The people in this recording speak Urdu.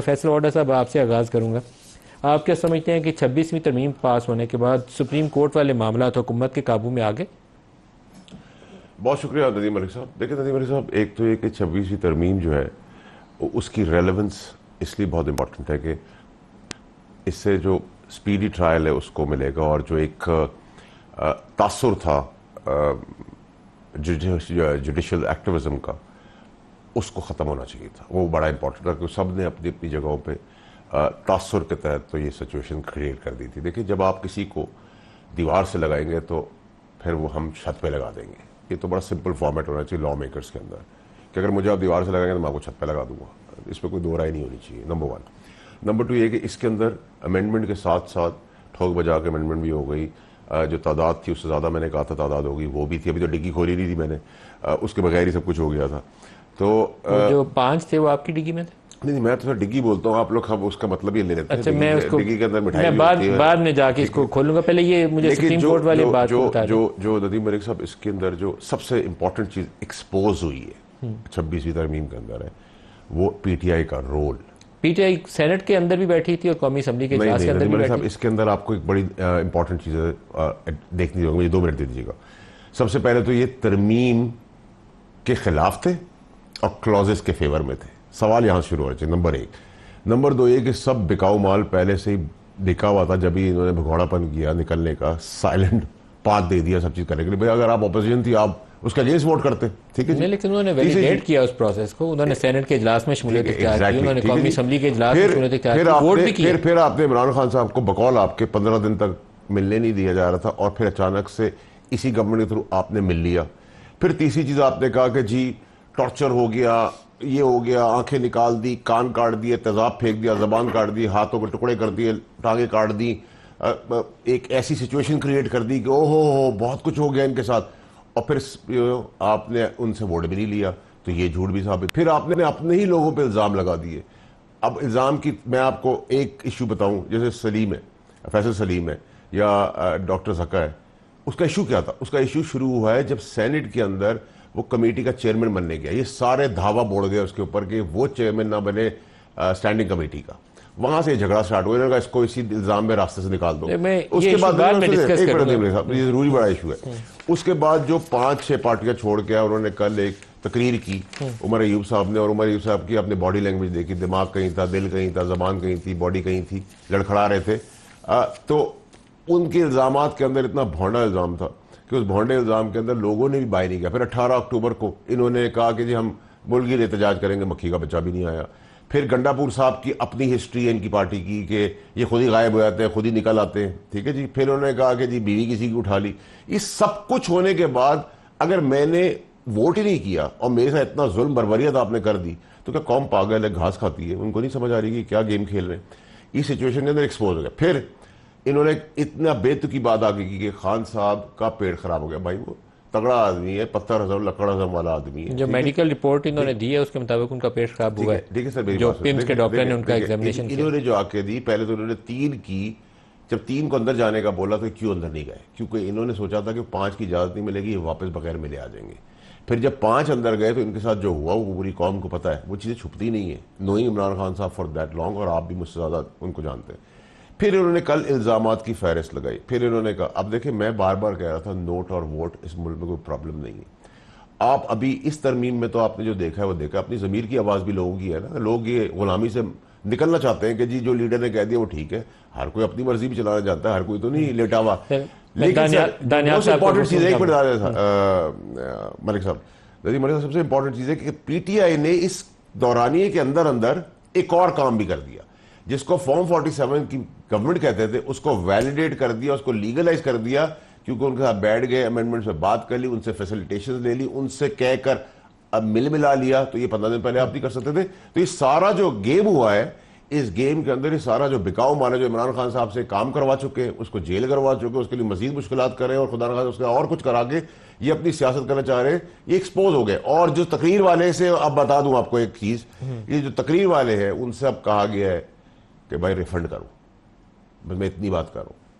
فیصل وارڈا صاحب آپ سے آغاز کروں گا. آپ کیا سمجھتے ہیں کہ 26ویں ترمیم پاس ہونے کے بعد سپریم کورٹ والے معاملات حکومت کے قابو میں آ گئے؟ بہت شکریہ ندیم ملک صاحب. دیکھیں ندیم ملک صاحب، ایک تو یہ کہ 26ویں ترمیم جو ہے اس کی ریلیونس اس لیے بہت امپورٹنٹ ہے کہ اس سے جو سپیڈی ٹرائل ہے اس کو ملے گا، اور جو ایک تاثر تھا جوڈیشل ایکٹیویزم کا اس کو ختم ہونا چاہیے تھا. وہ بڑا امپورٹنٹ تھا کہ سب نے اپنی اپنی جگہوں پہ تاثر کے تحت تو یہ سچویشن کریٹ کر دی تھی. دیکھیں جب آپ کسی کو دیوار سے لگائیں گے تو پھر وہ ہم چھت پہ لگا دیں گے. یہ تو بڑا سمپل فارمیٹ ہونا چاہیے لا میکرز کے اندر کہ اگر مجھے آپ دیوار سے لگائیں گے تو میں آپ کو چھت پہ لگا دوں گا. اس پہ کوئی دو رائے نہیں ہونی چاہیے. نمبر 1. نمبر 2 یہ کہ اس کے اندر امینڈمنٹ کے ساتھ ساتھ ٹھوک بجا کے امینڈمنٹ بھی ہو گئی. جو تعداد تھی اس سے زیادہ میں نے کہا تھا تعداد ہوگی، وہ بھی تھی. ابھی تو ڈگی کھولی نہیں تھی میں نے، اس کے بغیر ہی سب کچھ ہو گیا تھا. تو جو 5 تھے وہ آپ کی ڈگی میں تھے؟ نہیں، میں تو سر ڈگی بولتا ہوں، آپ لوگ اس کا مطلب یہ لے لیتے ہیں. اچھا، میں اس کو ڈگی کے اندر مٹھائی بعد میں جا کے اس کو کھولوں گا. پہلے یہ مجھے سپریم کورٹ والے بات بتا دیں. جو ندیم ملک صاحب اس کے اندر جو سب سے امپورٹنٹ چیز ایکسپوز ہوئی ہے 26ویں ترمیم کے اندر ہے وہ پی ٹی آئی کا role. P T I Senate کے اندر بھی بیٹھی تھی اور قومی اسمبلی کے اجلاس کے اندر بھی بیٹھی. اس کے اندر آپ کو ایک بڑی امپورٹنٹ چیز دیکھنی ہوگی. مجھے 2 منٹ دے دیجیے گا. سب سے پہلے تو یہ ترمیم کے خلاف تھے اور کلوزز کے فیور میں تھے. سوال یہاں شروع ہو چاہیے. نمبر 1. نمبر 2 یہ کہ سب بکاؤ مال پہلے سے ہی بکا ہوا تھا. جب ہی انہوں نے بھگوڑا پن کیا نکلنے کا، سائلنٹ پاتھ دے دیا سب چیز کرنے کے لیے. بھائی اگر آپ اپوزیشن تھی آپ اس کا اگینسٹ ووٹ کرتے. ٹھیک ہے جی، لیکن انہوں نے ویلیڈیٹ کیا اس پروسیس کو. انہوں نے سینٹ کے اجلاس میں شمولیت اختیار کی، انہوں نے قومی اسمبلی کے اجلاس میں شمولیت اختیار کی، ووٹ بھی کیا. پھر آپ نے عمران خان صاحب کو بقول آپ کے 15 دن تک ملنے نہیں دیا جا رہا تھا، اور پھر اچانک سے اسی گورنمنٹ کے تھرو آپ نے مل لیا. پھر تیسری چیز آپ نے کہا کہ جی ٹارچر ہو گیا، یہ ہو گیا، آنکھیں نکال دی، کان کاٹ دیے، تیزاب پھینک دیا، زبان کاٹ دی، ہاتھوں کے ٹکڑے کر دیے، ٹانگیں کاٹ دی. ایک ایسی سچویشن کریٹ کر دی کہ او ہو بہت کچھ ہو گیا ان کے ساتھ. اور پھر آپ نے ان سے ووٹ بھی نہیں لیا تو یہ جھوٹ بھی ثابت. پھر آپ نے اپنے ہی لوگوں پہ الزام لگا دیے. اب الزام کی میں آپ کو ایک ایشو بتاؤں. جیسے سلیم ہے، فیصل سلیم ہے، یا ڈاکٹر زکا ہے. اس کا ایشو کیا تھا؟ اس کا ایشو شروع ہوا ہے جب سینٹ کے اندر وہ کمیٹی کا چیئرمین بننے گیا. یہ سارے دھاوا بوڑ گئے اس کے اوپر کہ وہ چیئرمین نہ بنے اسٹینڈنگ کمیٹی کا. وہاں سے جھگڑا سٹارٹ ہوا. انہوں نے کہا اس کو اسی الزام میں راستے سے نکال دو. اس کے بعد یہ ضروری بڑا ایشو ہے. اس کے بعد جو 5-6 پارٹیاں چھوڑ کے انہوں نے کل ایک تقریر کی عمر ایوب صاحب نے، اور عمر ایوب صاحب کی اپنے باڈی لینگویج دیکھی. دماغ کہیں تھا، دل کہیں تھا، زبان کہیں تھی، باڈی کہیں تھی، لڑکھڑا رہے تھے. تو ان کے الزامات کے اندر اتنا بھونڈا الزام تھا کہ اس بھونڈے الزام کے اندر لوگوں نے بھی بائی نہیں کیا. پھر 18 اکتوبر کو انہوں نے کہا کہ جی ہم ملک احتجاج کریں گے. مکھی کا بچہ بھی نہیں آیا. پھر گنڈا پور صاحب کی اپنی ہسٹری ہے ان کی پارٹی کی کہ یہ خود ہی غائب ہو جاتے ہیں، خود ہی نکل آتے ہیں. ٹھیک ہے جی. پھر انہوں نے کہا کہ جی بیوی کسی کی اٹھا لی. اس سب کچھ ہونے کے بعد اگر میں نے ووٹ ہی نہیں کیا اور میرے ساتھ اتنا ظلم بربریت آپ نے کر دی تو کیا قوم پاگل ہے، گھاس کھاتی ہے؟ ان کو نہیں سمجھ آ رہی کہ کیا گیم کھیل رہے ہیں. اس سچویشن کے اندر ایکسپوز ہو گیا. پھر انہوں نے اتنا بے تکی بات آگے کی کہ خان صاحب کا پیٹ خراب ہو گیا. بھائی وہ تگڑا آدمی ہے، پتھر ہزم لکڑ ہزم والا آدمی ہے. جو میڈیکل رپورٹ انہوں نے دی ہے اس کے مطابق ان کا پیٹ خراب ہوا ہے. ٹھیک ہے سر، جو پیمز کے ڈاکٹر نے ان کا ایگزامینیشن کیا. انہوں نے جو آ کے دی، پہلے تو انہوں نے 3 کی. جب 3 کو اندر جانے کا بولا تو کیوں اندر نہیں گئے؟ کیونکہ انہوں نے سوچا تھا کہ 5 کی اجازت نہیں ملے گی، یہ واپس بغیر ملے آ جائیں گے. پھر جب 5 اندر گئے تو ان کے ساتھ جو ہوا وہ پوری قوم کو پتہ ہے. وہ چیزیں چھپتی نہیں ہیں. نوئنگ عمران خان صاحب فار دیٹ لانگ، اور آپ بھی مجھ سے زیادہ ان کو جانتے ہیں. پھر انہوں نے کل الزامات کی فہرست لگائی. پھر انہوں نے کہا اب دیکھیں میں بار بار کہہ رہا تھا نوٹ اور ووٹ اس ملک میں کوئی پرابلم نہیں ہے. آپ ابھی اس ترمیم میں تو آپ نے جو دیکھا ہے وہ دیکھا. اپنی ضمیر کی آواز بھی لوگوں کی ہے نا. لوگ یہ غلامی سے نکلنا چاہتے ہیں کہ جی جو لیڈر نے کہہ دیا وہ ٹھیک ہے. ہر کوئی اپنی مرضی بھی چلانا چاہتا ہے، ہر کوئی تو نہیں لیٹا ہوا. لیکن امپورٹنٹ چیز ہے ملک صاحب، سب سے امپورٹنٹ چیز ہے کہ پی ٹی آئی نے اس دورانیے کے اندر اندر ایک اور کام بھی کر دیا جس کو فارم 47 کی گورنمنٹ کہتے تھے. اس کو ویلیڈیٹ کر دیا، اس کو لیگلائز کر دیا. کیونکہ ان کے ساتھ بیٹھ گئے، امینڈمنٹ سے بات کر لی، ان سے فیسیلیٹیشن لے لی، ان سے کہہ کر اب ملا لیا. تو یہ 15 دن پہلے آپ نہیں کر سکتے تھے. تو یہ سارا جو گیم ہوا ہے، اس گیم کے اندر یہ سارا جو بکاؤ مانا جو عمران خان صاحب سے کام کروا چکے ہیں، اس کو جیل کروا چکے ہیں، اس کے لیے مزید مشکلات کر رہے ہیں، اور خدا نخواستہ اس کا اور کچھ کرا کے یہ اپنی سیاست کرنا چاہ رہے ہیں، یہ ایکسپوز ہو گئے. اور جو تقریر والے سے اب بتا دوں آپ کو ایک چیز، یہ جو تقریر والے ہیں ان سے اب کہا گیا ہے کہ بھائی ریفنڈ کرو. بس میں اتنی بات کر رہا ہوں.